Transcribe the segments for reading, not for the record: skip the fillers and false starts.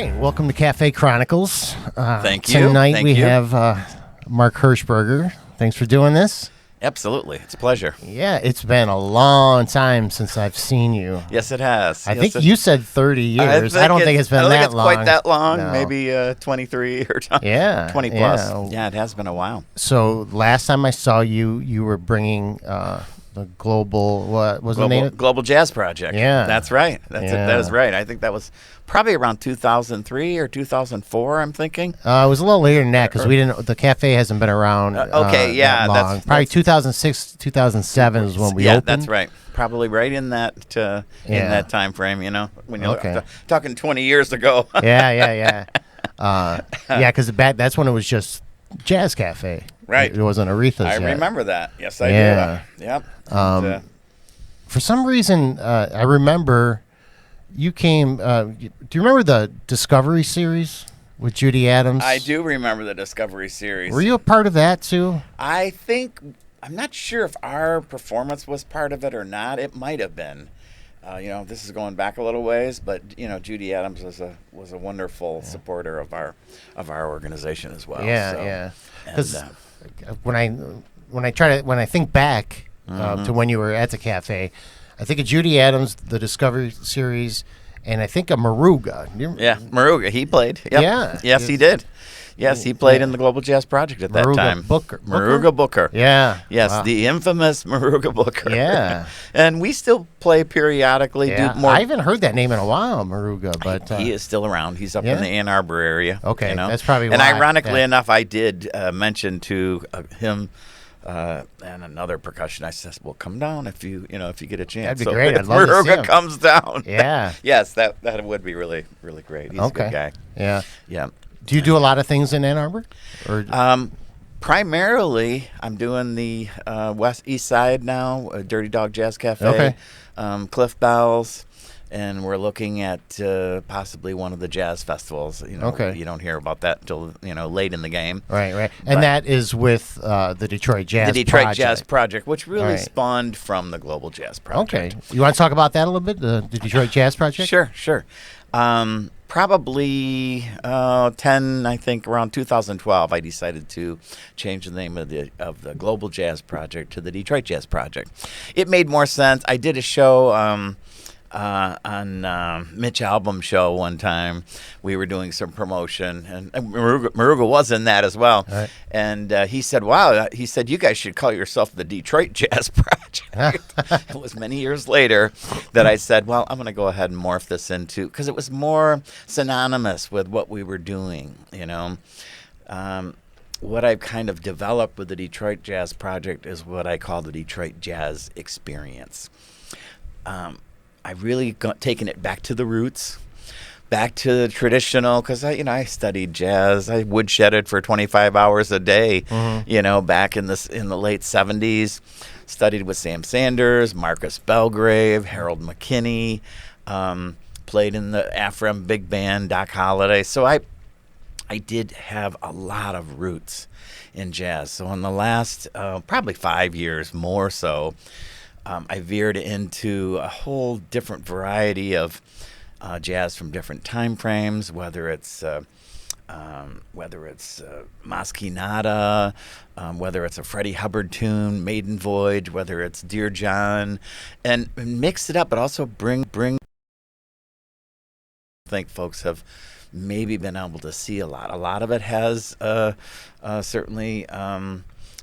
right, welcome to Cafe Chronicles. Thank you. Tonight we have Mark Hershberger. Thanks for doing this. Absolutely. It's a pleasure. Yeah, it's been a long time since I've seen you. Yes, it has. I think you said 30 years. I don't think it's been that long. Quite that long. No. Maybe 23 or 20 plus. Yeah, it has been a while. So last time I saw you, you were bringing the global, what was the name? Global Jazz Project. Yeah. That's right. That is right. I think that was probably around 2003 or 2004, I'm thinking. It was a little later than that because the cafe hasn't been around that long. Probably 2006, 2007 is when we opened. Yeah, that's right. Probably right in that time frame, you know, when you're talking 20 years ago. Yeah, because that's when it was just Jazz Cafe. Right. It wasn't Aretha's I yet. remember that. Yes, I do. Yep. For some reason, I remember you came. Do you remember the Discovery series with Judy Adams? I do remember the Discovery series. Were you a part of that too? I'm not sure if our performance was part of it or not. It might have been. This is going back a little ways, but Judy Adams was a wonderful supporter of our organization as well. Yeah. Because when I think back to when you were at the cafe, I think of Judy Adams, the Discovery series, and I think of Maruga. Maruga. He played. Yep. Yeah. Yes, he did. Yes, he played in the Global Jazz Project at that time. Maruga Booker. Yeah. Yes, the infamous Maruga Booker. Yeah. And we still play periodically. Yeah. Do more. I haven't heard that name in a while, Maruga, but he is still around. He's up in the Ann Arbor area. Okay, that's probably why. And ironically enough, I did mention to him and another percussionist. I says, "Well, come down if you get a chance." That'd be great. I'd love Maruga to see him. comes down. Yeah. Yes, that would be really, really great. He's a good guy. Yeah. Yeah. Do you do a lot of things in Ann Arbor? Or primarily, I'm doing the east side now, Dirty Dog Jazz Cafe, Cliff Bells, and we're looking at possibly one of the jazz festivals. You don't hear about that until late in the game. Right. And that is with the Detroit Jazz Project. The Detroit Jazz Project, which really spawned from the Global Jazz Project. Okay. You want to talk about that a little bit, the Detroit Jazz Project? Sure. Probably I think around 2012, I decided to change the name of the Global Jazz Project to the Detroit Jazz Project. It made more sense. I did a show on Mitch Album Show one time. We were doing some promotion, and Maruga was in that as well. Right. And he said, "Wow," he said, "you guys should call yourself the Detroit Jazz Project." It was many years later that I said, "Well, I'm going to go ahead and morph this into," because it was more synonymous with what we were doing. What I've kind of developed with the Detroit Jazz Project is what I call the Detroit Jazz Experience. I've really taken it back to the roots, back to the traditional, because I studied jazz. I woodshedded for 25 hours a day, back in the late 70s. Studied with Sam Sanders, Marcus Belgrave, Harold McKinney, played in the Afram Big Band, Doc Holliday. So I did have a lot of roots in jazz. So in the last probably 5 years more so, I veered into a whole different variety of jazz from different time frames, whether it's Masquinata, whether it's a Freddie Hubbard tune, Maiden Voyage, whether it's Dear John, and mix it up, but also bring. I think folks have maybe been able to see a lot. A lot of it has certainly.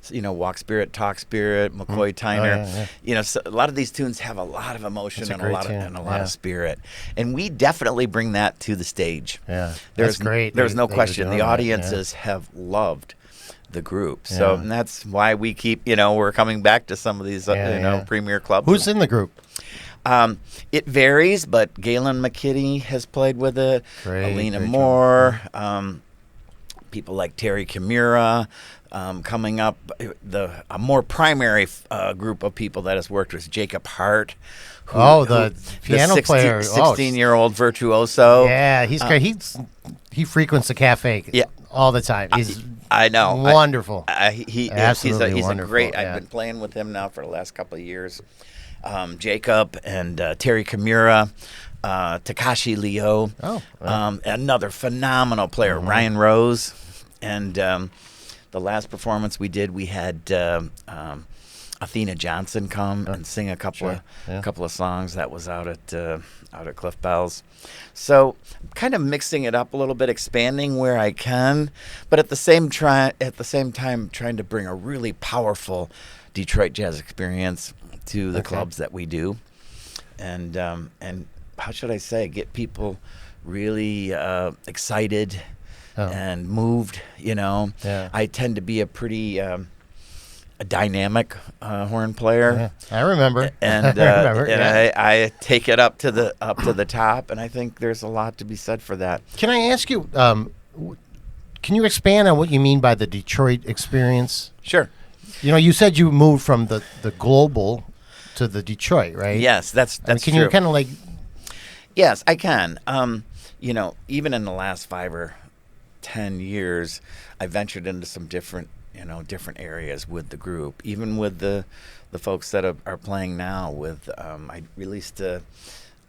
Walk Spirit, Talk Spirit, McCoy Tyner. So a lot of these tunes have a lot of emotion and a lot of spirit, and we definitely bring that to the stage. Yeah, that's great. There's no question. The audiences have loved the group, so and that's why we keep. We're coming back to some of these premier clubs. Who's in the group? It varies, but Galen McKinney has played with it. Alina Moore, people like Terry Kimura. Coming up, a more primary group of people that has worked with Jacob Hart. The piano player. 16-year-old virtuoso. Yeah, he's great. He frequents the cafe all the time. I know. Wonderful. He's Absolutely a great. I've been playing with him now for the last couple of years. Jacob and Terry Kimura. Takashi Leo, another phenomenal player, Ryan Rose, and the last performance we did, we had Athena Johnson come and sing a couple of songs. That was out at Cliff Bell's. So kind of mixing it up a little bit, expanding where I can, but at the same time trying to bring a really powerful Detroit jazz experience to the clubs that we do, and how should I say, get people really excited and moved. I tend to be a pretty a dynamic horn player. I remember, and I take it up to the top, and I think there's a lot to be said for that. Can I ask you? Can you expand on what you mean by the Detroit experience? Sure. You said you moved from the global to the Detroit, right? Yes, that's can true. You kind of like? Yes, I can. Even in the last 5 or 10 years, I ventured into some different areas with the group. Even with the folks that are playing now. I released a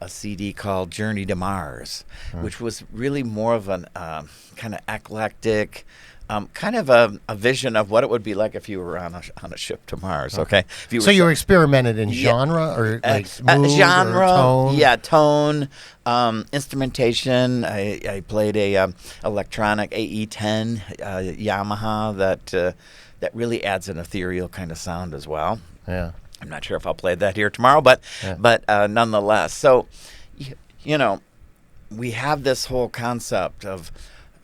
CD called Journey to Mars, which was really more of an kind of eclectic, kind of a vision of what it would be like if you were on a ship to Mars. Okay, so you were experimented in genre or like mood genre, or tone? Tone, instrumentation. I played a electronic AE10 Yamaha that really adds an ethereal kind of sound as well. Yeah. I'm not sure if I'll play that here tomorrow, but nonetheless. So, we have this whole concept of,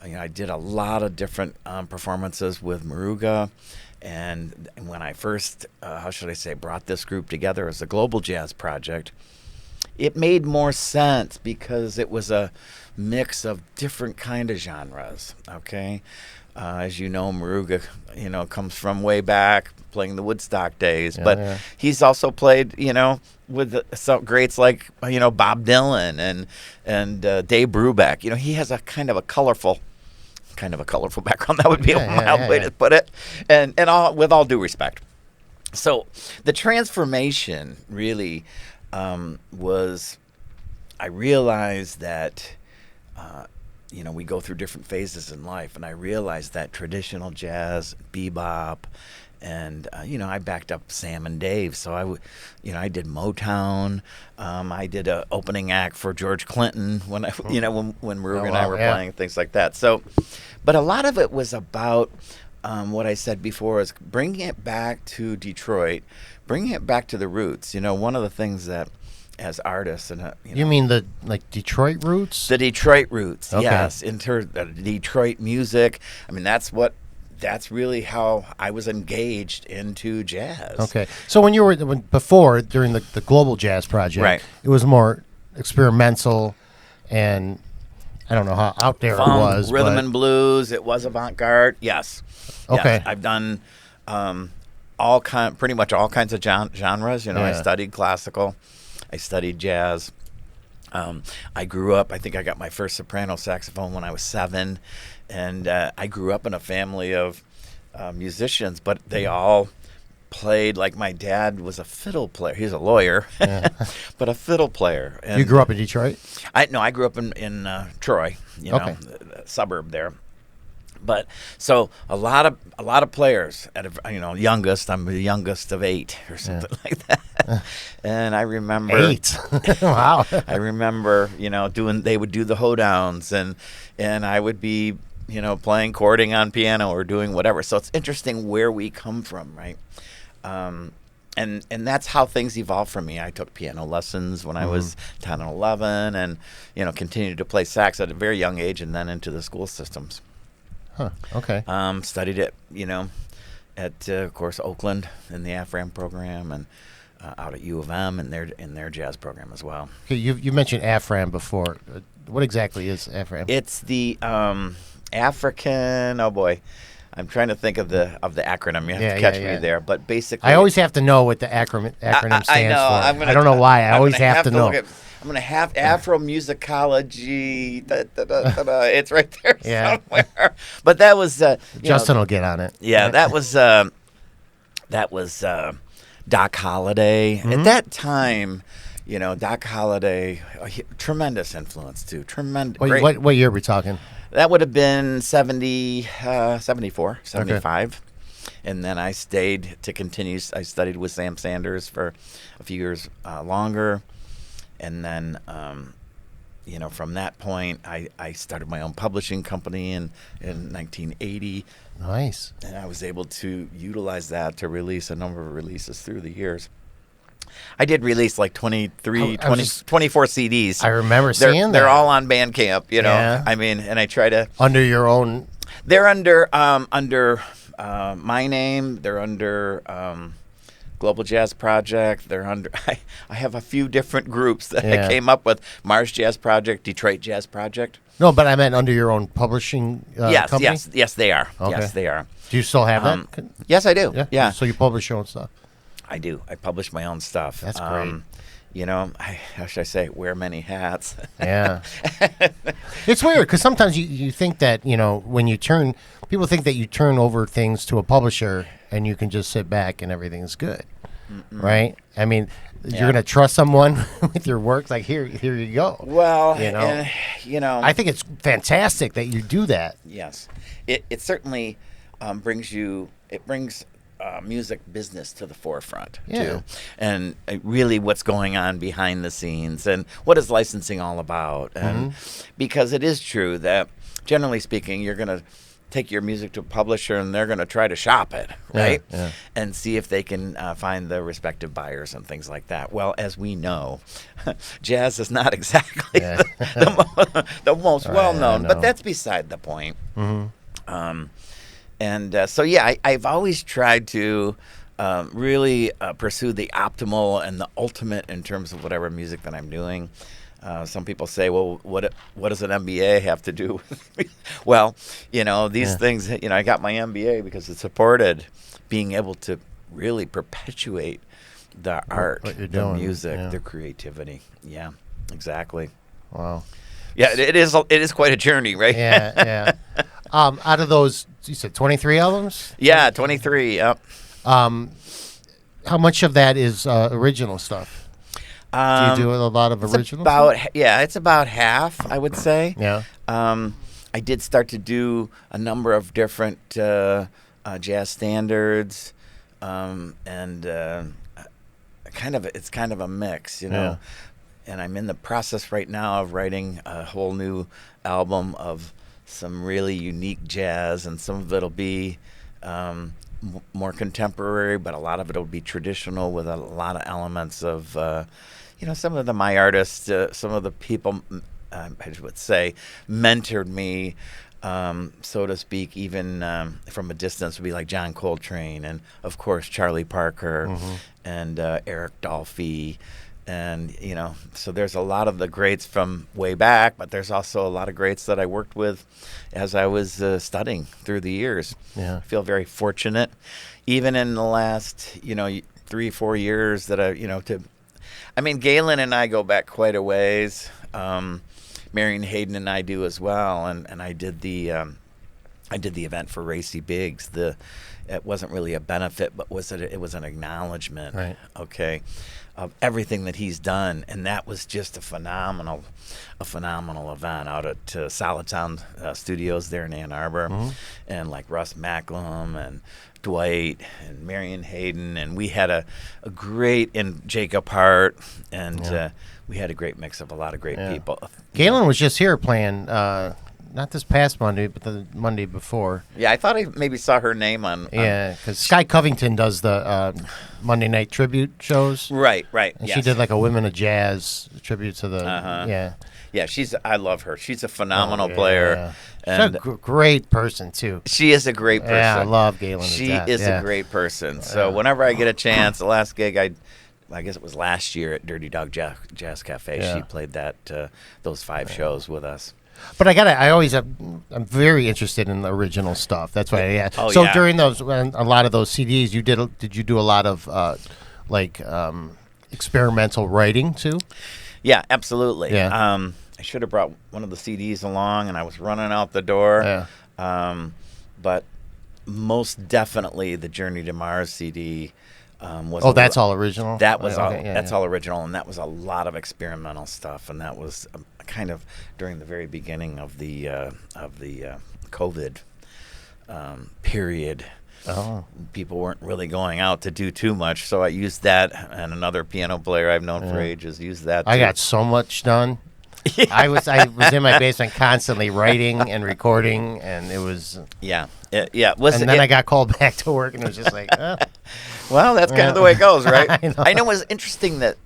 I did a lot of different performances with Maruga, and when I first, brought this group together as a global jazz project, it made more sense because it was a mix of different kind of genres. Okay. As you know, Maruga, comes from way back, playing the Woodstock days. But he's also played, with some greats like, Bob Dylan and Dave Brubeck. He has a kind of a colorful background. That would be a mild way to put it. And with all due respect. So the transformation really was, I realized that we go through different phases in life, and I realized that traditional jazz, bebop, and I backed up Sam and Dave, so I did Motown. I did a opening act for George Clinton when when Maruga and I were playing, things like that. So, but a lot of it was about what I said before, is bringing it back to Detroit, bringing it back to the roots. One of the things that, as artists, and you mean the Detroit roots? The Detroit roots, okay. Yes. Into Detroit music. I mean, that's really how I was engaged into jazz. Okay, so when you were before during the global jazz project, right, it was more experimental, and I don't know how out there funk, it was. Rhythm and blues. It was avant-garde. Yes. Okay. Yes. I've done pretty much all kinds of genres. I studied classical. I studied jazz. I grew up, I think I got my first soprano saxophone when I was 7. And I grew up in a family of musicians, but they all played, like my dad was a fiddle player. He's a lawyer, but a fiddle player. And you grew up in Detroit? I grew up in Troy, the suburb there. But so a lot of players youngest. I'm the youngest of 8 or something like that. And I remember 8. Wow. I remember they would do the hoedowns, and I would be playing chording on piano or doing whatever. So it's interesting where we come from, right? And that's how things evolved for me. I took piano lessons when I was 10 and 11, and continued to play sax at a very young age, and then into the school systems. Huh. Okay. Studied it, at of course Oakland in the AFRAM program, and out at U of M in their jazz program as well. Okay, you mentioned AFRAM before. What exactly is AFRAM? It's the African. Oh boy, I'm trying to think of the acronym. You have to catch me there, but basically, I always have to know what the acronym stands I know. for. I don't know why. I always have to know. I'm going to have Afromusicology. It's right there somewhere. But that was Justin will get on it. Yeah, that was Doc Holliday. At that time, Doc Holliday, tremendous influence too. Tremendous. What year are we talking? That would have been 74, 75. And then I stayed to continue. I studied with Sam Sanders for a few years longer. And then, from that point, I started my own publishing company in 1980. Nice. And I was able to utilize that to release a number of releases through the years. I did release like 24 CDs. I remember seeing that. They're all on Bandcamp, Yeah. I mean, and I try to... Under your own... They're under my name. They're under Global Jazz Project. They're under... I have a few different groups that I came up with. Mars Jazz Project, Detroit Jazz Project. No, but I meant under your own publishing company? Yes, they are. Okay. Yes, they are. Do you still have that? Yes, I do. Yeah. So you publish your own stuff? I do. I publish my own stuff. That's great. How should I say? Wear many hats. Yeah. It's weird because sometimes you think that, when people think that you turn over things to a publisher and you can just sit back and everything's good. Mm-mm. Right? I mean, you're going to trust someone with your work. Like, here you go. Well, I think it's fantastic that you do that. Yes. It certainly brings music business to the forefront too, and really what's going on behind the scenes and what is licensing all about. And because it is true that generally speaking, you're going to take your music to a publisher and they're going to try to shop it, right? Yeah. And see if they can find the respective buyers and things like that. Well, as we know, jazz is not exactly the most well-known, but that's beside the point. I've always tried to really pursue the optimal and the ultimate in terms of whatever music that I'm doing. Some people say, well, what does an MBA have to do with me? Well, these things, I got my MBA because it supported being able to really perpetuate the art, the music, the creativity. Yeah, exactly. Wow. Yeah, it is quite a journey, right? Yeah. Out of those, you said 23 albums? Yeah, 23. Yep. How much of that is original stuff? Do you do a lot of original stuff? It's about half, I would say. Yeah. I did start to do a number of different jazz standards, and it's kind of a mix, Yeah. And I'm in the process right now of writing a whole new album of some really unique jazz, and some of it'll be more contemporary, but a lot of it'll be traditional with a lot of elements of, some of my artists, some of the people, I would say, mentored me, so to speak, even from a distance, would be like John Coltrane, and of course Charlie Parker, and Eric Dolphy. And, so there's a lot of the greats from way back, but there's also a lot of greats that I worked with as I was studying through the years. Yeah. I feel very fortunate, even in the last, 3-4 years that Galen and I go back quite a ways. Marion Hayden and I do as well. And I did the event for Racy Biggs. It wasn't really a benefit, but it was an acknowledgement. Right. Okay. Of everything that he's done, and that was just a phenomenal event out at Solid Sound Studios there in Ann Arbor, and like Russ Macklem and Dwight and Marion Hayden, and we had a great, and Jacob Hart, and we had a great mix of a lot of great people. Galen was just here playing. Not this past Monday, but the Monday before. Yeah, I thought I maybe saw her name on... Yeah, because Sky Covington does the Monday night tribute shows. Right. And she did like a Women of Jazz tribute to the... Yeah, I love her. She's a phenomenal player. Yeah. She's a great person, too. She is a great person. Yeah, I love Galen. She is a great person. So whenever I get a chance, the last gig I guess it was last year at Dirty Dog Jazz Cafe, she played those 5 shows with us. But I'm very interested in the original stuff. That's why I asked. During a lot of those CDs, did you do a lot of experimental writing too? Yeah, absolutely. Yeah. I should have brought one of the CDs along, and I was running out the door. Yeah. But most definitely the Journey to Mars CD Oh, that's all original? That was all. Okay, yeah, That's yeah. all original, and that was a lot of experimental stuff, and that was kind of during the very beginning of the COVID period. Oh. People weren't really going out to do too much, so I used that, and another piano player I've known for ages used that. I got so much done. Yeah. I was in my basement constantly writing and recording, and it was. Yeah. It was. And then I got called back to work, and it was just like, well, that's kind of the way it goes, right? I know. It was interesting that,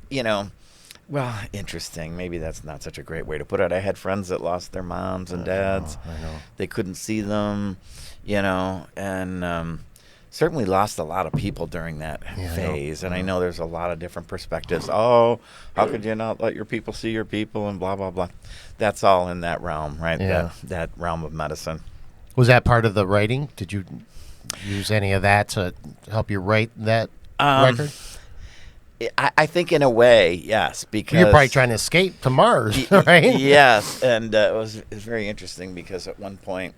well, interesting. Maybe that's not such a great way to put it. I had friends that lost their moms and dads. I know. They couldn't see them, and certainly lost a lot of people during that phase. And I know there's a lot of different perspectives. Oh, how could you not let your people see your people and blah, blah, blah. That's all in that realm, right? Yeah. That realm of medicine. Was that part of the writing? Did you use any of that to help you write that record? I think in a way, yes, because You're probably trying to escape to Mars, right? Yes, and it was very interesting because at one point,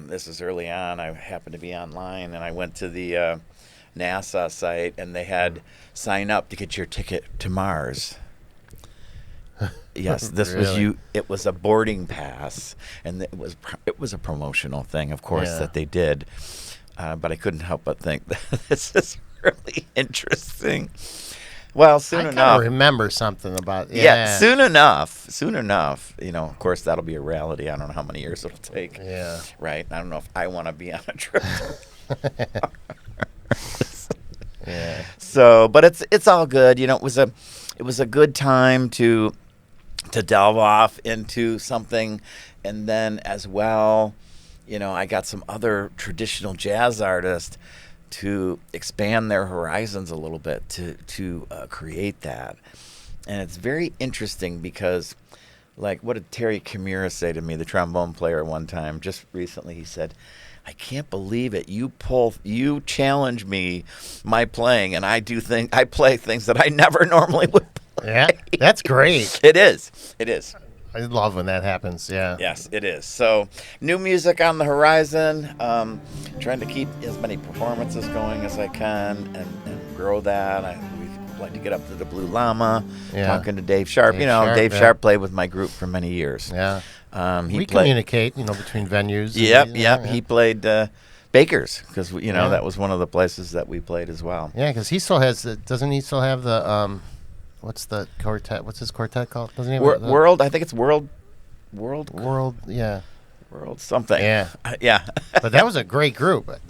this is early on, I happened to be online, and I went to the NASA site, and they had sign up to get your ticket to Mars. Yes, this was Really? you. It was a boarding pass, and it was a promotional thing, of course, Yeah. that they did. But I couldn't help but think that this is really interesting. Well, soon I enough. remember something about Yeah, soon enough. Of course, that'll be a reality. I don't know how many years it'll take. Yeah. Right? I don't know if I want to be on a trip. Yeah. So, but it's all good. It was a good time to delve off into something, and then as well, I got some other traditional jazz artists to expand their horizons a little bit to create that. And it's very interesting because, like, what did Terry Kimura say to me, the trombone player, one time just recently? He said, I can't believe it. You challenge me, my playing, and I play things that I never normally would play. Yeah, that's great. It is. I love when that happens. Yeah. Yes, it is. So, new music on the horizon. Trying to keep as many performances going as I can and grow that. We'd like to get up to the Blue Llama, talking to Dave Sharp. Dave Sharp played with my group for many years. Yeah. He We communicate, between venues. Yep. He played Baker's because, that was one of the places that we played as well. Yeah, because he still has doesn't he still have the, what's the quartet? What's his quartet called? Doesn't he have World, I think it's World, yeah. World something. Yeah. Yeah. But that was a great group. It's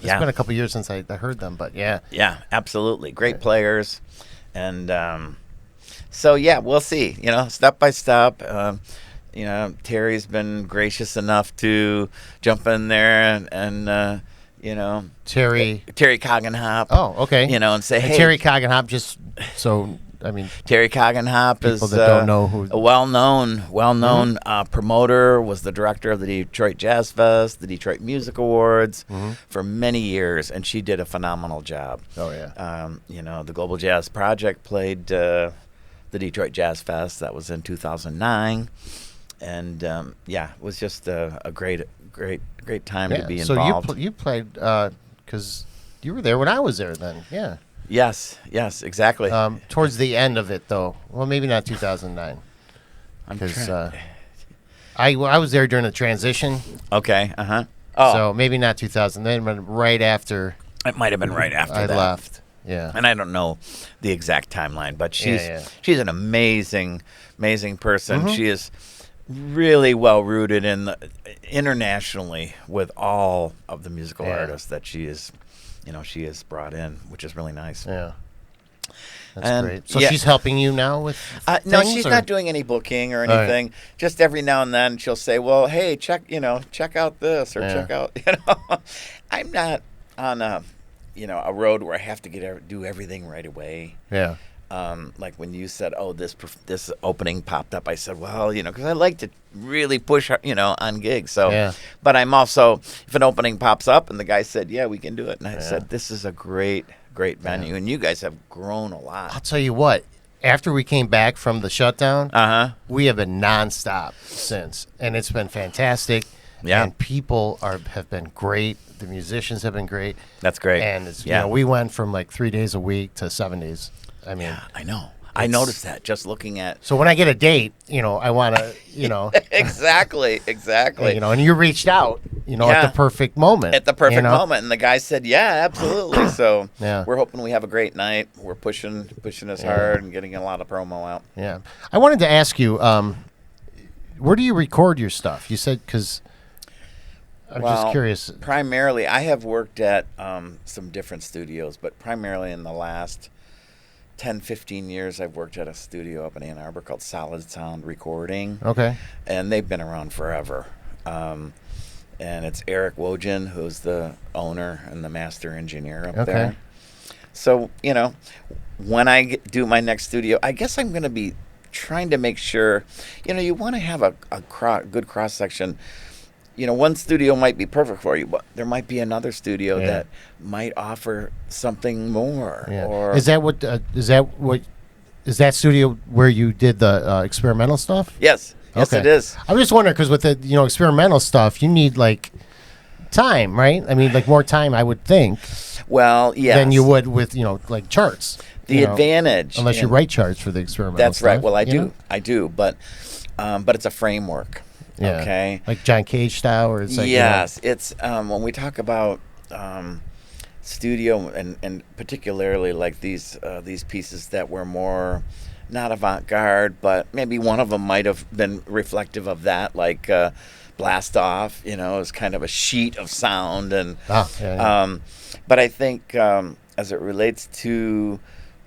been a couple years since I heard them, but yeah. Yeah, absolutely. Great players. And so, yeah, we'll see, step by step. Terry's been gracious enough to jump in there and Terry Coggenhop. Oh, okay. And say, hey. Terry Coggenhop, Terry Coggenhop is that don't know who a well-known promoter, was the director of the Detroit Jazz Fest, the Detroit Music Awards for many years, and she did a phenomenal job. Oh, yeah. The Global Jazz Project played the Detroit Jazz Fest. That was in 2009. And, it was just a great time to be involved. So you played, because you were there when I was there then, yeah. Yes, exactly. Towards the end of it, though. Well, maybe not 2009. Because I was there during the transition. Okay, uh-huh. Oh. So maybe not 2009, but right after. It might have been right after I that. left, yeah. And I don't know the exact timeline, but she's an amazing person. She is really well rooted internationally with all of the musical artists that she is brought in, which is really nice. Yeah. That's great. So she's helping you now with no, things, she's or? not doing any booking or anything. Right. Just every now and then she'll say, well, hey, check out this or check out, I'm not on a road where I have to do everything right away. Yeah. Like when you said, oh, this opening popped up, I said, well, because I like to really push, on gigs. So, but I'm also, if an opening pops up and the guy said, yeah, we can do it. And I said, this is a great venue. And you guys have grown a lot. I'll tell you what, after we came back from the shutdown, we have been nonstop since. And it's been fantastic. Yeah. And people have been great. The musicians have been great. That's great. And it's, you know, we went from like 3 days a week to 7 days. I mean, I know. I noticed that just looking at. So when I get a date, you know, I want to, you know. Exactly. You know, and you reached out, you know, at the perfect moment. At the perfect moment. And the guy said, yeah, absolutely. So we're hoping we have a great night. We're pushing us hard and getting a lot of promo out. Yeah. I wanted to ask you, where do you record your stuff? You said, because I'm just curious. Primarily, I have worked at some different studios, but primarily in the last 10, 15 years, I've worked at a studio up in Ann Arbor called Solid Sound Recording. Okay. And they've been around forever. And it's Eric Wojin, who's the owner and the master engineer up there. So, you know, when I do my next studio, I guess I'm going to be trying to make sure, you know, you want to have a good cross-section. You know, one studio might be perfect for you, but there might be another studio that might offer something more. Yeah. Or is that studio where you did the experimental stuff? Yes. Yes, it is. I'm just wondering, because with the, you know, experimental stuff, you need like time, right? I mean, like more time, I would think. Well, yes. Than you would with, you know, like charts. The advantage, unless you write charts for the experimental. That's stuff, right. Well, I do, but it's a framework. Yeah. Okay. Like John Cage style, or it's like, yes, you know, it's when we talk about studio and particularly like these pieces that were more not avant-garde, but maybe one of them might have been reflective of that, like Blast Off. You know, it's kind of a sheet of sound, and but I think as it relates to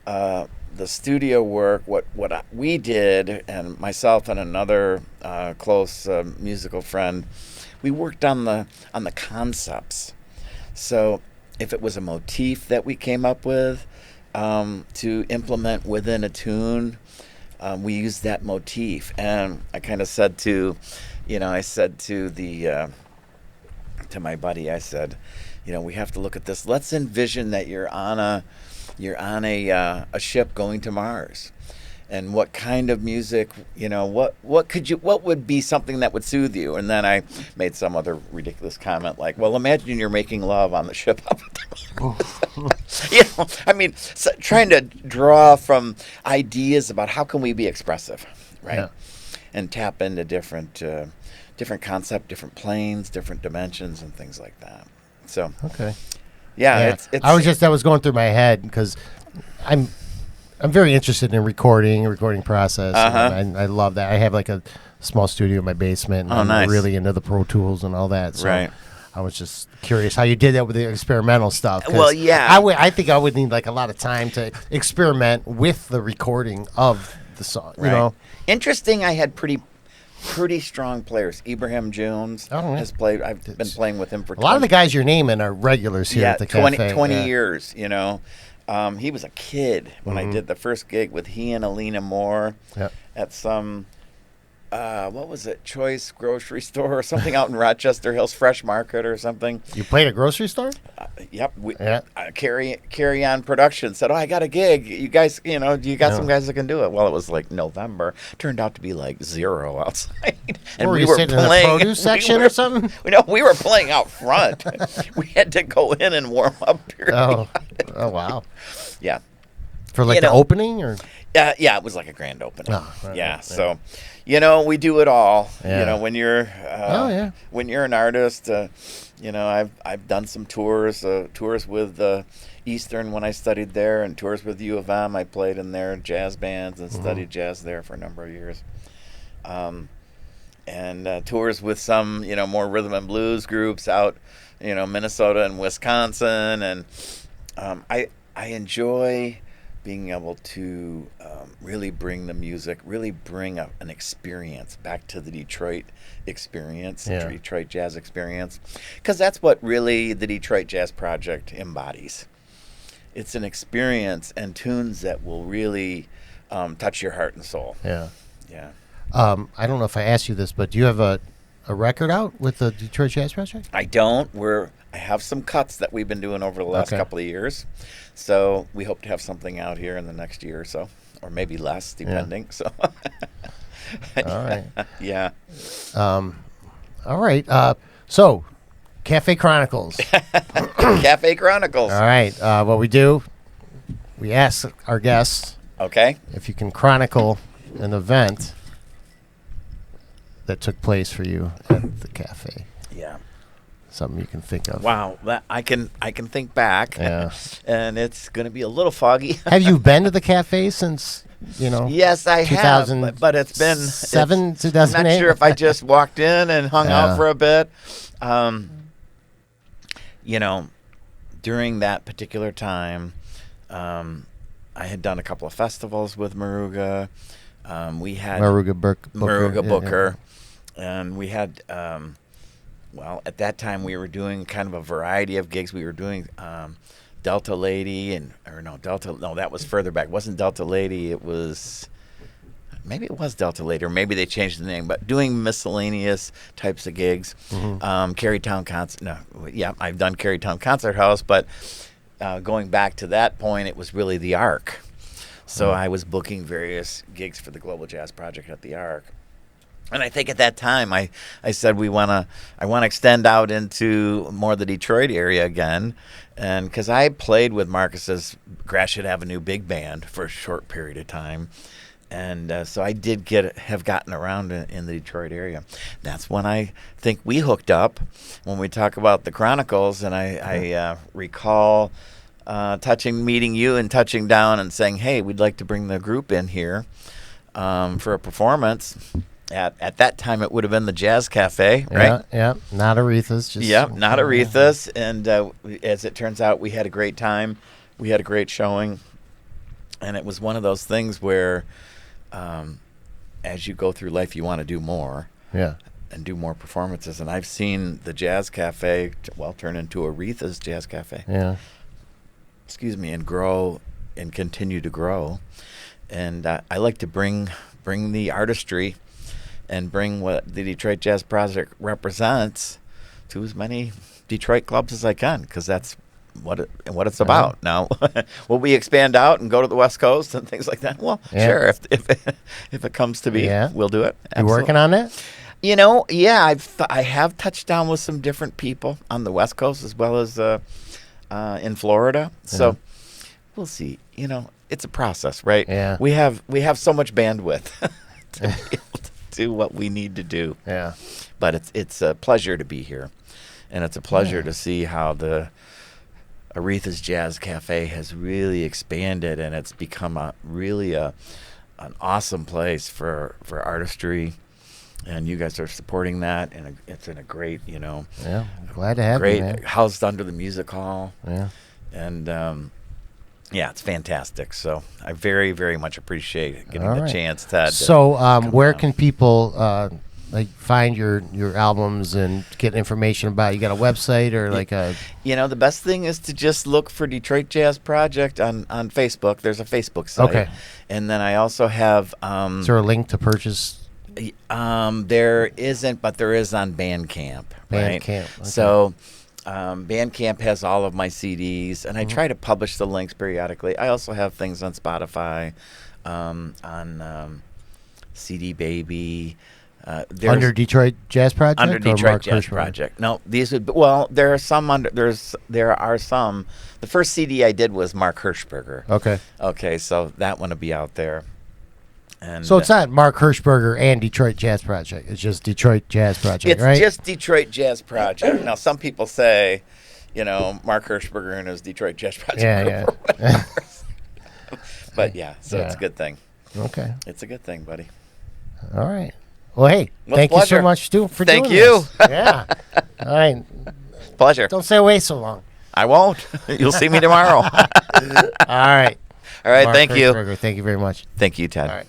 the studio work, what we did, and myself and another close musical friend, we worked on the concepts. So if it was a motif that we came up with to implement within a tune, we used that motif. And I kind of said to, you know, to my buddy, I said, you know, we have to look at this. Let's envision that you're on a ship going to Mars, and what kind of music, you know, what would be something that would soothe you? And then I made some other ridiculous comment like, well, imagine you're making love on the ship up there. You know, I mean, so trying to draw from ideas about how can we be expressive, right? And tap into different concept, different planes, different dimensions, and things like that. So it's that was going through my head, because I'm very interested in recording process. And I love that. I have like a small studio in my basement, and I'm really into the Pro Tools and all that. So I was just curious how you did that with the experimental stuff. Well, I think I would need like a lot of time to experiment with the recording of the song. You know, interesting. I had pretty strong players. Ibrahim Jones has played. I've been playing with him for a lot of the guys you're naming are regulars here at the cafe. 20 years, you know. He was a kid when I did the first gig with he and Alina Moore at some, what was it, Choice grocery store or something out in Rochester Hills, Fresh Market or something. You played a grocery store? Yep. Carry On Production said, I got a gig. You guys, you know, you got some guys that can do it. Well, it was like November. Turned out to be like 0 outside. And we were sitting playing in the produce section or something? We were playing out front. We had to go in and warm up. Oh, wow. Yeah. For like the opening, or? Yeah, it was like a grand opening. So, you know, we do it all. You know, when you're when you're an artist, you know, I've done some tours with Eastern when I studied there, and tours with U of M. I played in their jazz bands and studied jazz there for a number of years. And tours with some, you know, more rhythm and blues groups out, you know, Minnesota and Wisconsin, and I enjoy being able to really bring the music, really bring an experience back to the Detroit experience, the Detroit jazz experience, because that's what really the Detroit Jazz Project embodies. It's an experience and tunes that will really touch your heart and soul. Yeah. I don't know if I asked you this, but do you have a record out with the Detroit Jazz Project? I don't. I have some cuts that we've been doing over the last couple of years. So we hope to have something out here in the next year or so, or maybe less, depending. So, all right. Yeah. All right. So, Cafe Chronicles. Cafe Chronicles. All right. What we do, we ask our guests Okay. if you can chronicle an event that took place for you at the cafe. Yeah. Something you can think of. Wow. That I can think back. Yeah. And it's going to be a little foggy. Have you been to the cafe since, Yes, I have. But it's been 2008? I'm not sure if I just walked in and hung out for a bit. During that particular time, I had done a couple of festivals with Maruga. We had Maruga Booker. And we had, at that time we were doing kind of a variety of gigs. We were doing Delta Lady that was further back. It wasn't Delta Lady. Maybe it was Delta Lady, or maybe they changed the name, but doing miscellaneous types of gigs. Carytown Concert. No, yeah, I've done Carytown Concert House, but going back to that point, it was really the Arc. So I was booking various gigs for the Global Jazz Project at the Arc. And I think at that time I said I want to extend out into more the Detroit area again, and because I played with Marcus's Gratiot Avenue Big Band for a short period of time, and so I did have gotten around in the Detroit area. That's when I think we hooked up when we talk about the Chronicles, and I recall meeting you and touching down and saying, hey, we'd like to bring the group in here for a performance. At that time, it would have been the Jazz Cafe, right? Yeah, not Aretha's. Not Aretha's. And as it turns out, we had a great time. We had a great showing. And it was one of those things where as you go through life, you want to do more. Yeah. And do more performances. And I've seen the Jazz Cafe, turn into Aretha's Jazz Cafe. Yeah. Excuse me, and grow and continue to grow. And I like to bring the artistry and bring what the Detroit Jazz Project represents to as many Detroit clubs as I can, because that's what it's about. Now, will we expand out and go to the West Coast and things like that? Well, sure. If it comes to be, we'll do it. Absolutely. You working on it? I have touched down with some different people on the West Coast as well as in Florida. So we'll see. It's a process, right? Yeah. We have so much bandwidth to be able to do what we need to do. Yeah. But it's a pleasure to be here, and it's a pleasure to see how the Aretha's Jazz Cafe has really expanded, and it's become an awesome place for artistry. And you guys are supporting that, and it's in a great, glad to have you, man. Housed under the music hall. Yeah. And it's fantastic. So I very, very much appreciate getting the chance to. So where can people find your albums and get information about it? You got a website or the best thing is to just look for Detroit Jazz Project on Facebook. There's a Facebook site. Okay. And then I also have. Is there a link to purchase? There isn't, but there is on Bandcamp. Right? Bandcamp. Okay. So Bandcamp has all of my CDs, and I try to publish the links periodically. I also have things on Spotify, on CD Baby. Under Detroit Jazz Project? Under Detroit Jazz Hershberger? Project. No, these would. There are some under. There are some. The first CD I did was Mark Hershberger. Okay. Okay, so that one will be out there. And so it's not Mark Hershberger and Detroit Jazz Project. It's just Detroit Jazz Project, right? It's just Detroit Jazz Project. Now, some people say, Mark Hershberger and his Detroit Jazz Project. Yeah. But it's a good thing. Okay. It's a good thing, buddy. All right. Well, hey, thank you so much, Stu, for doing this. Thank you. Yeah. All right. Pleasure. Don't stay away so long. I won't. You'll see me tomorrow. All right. All right. Mark Thank you. Hershberger, thank you very much. Thank you, Ted. All right.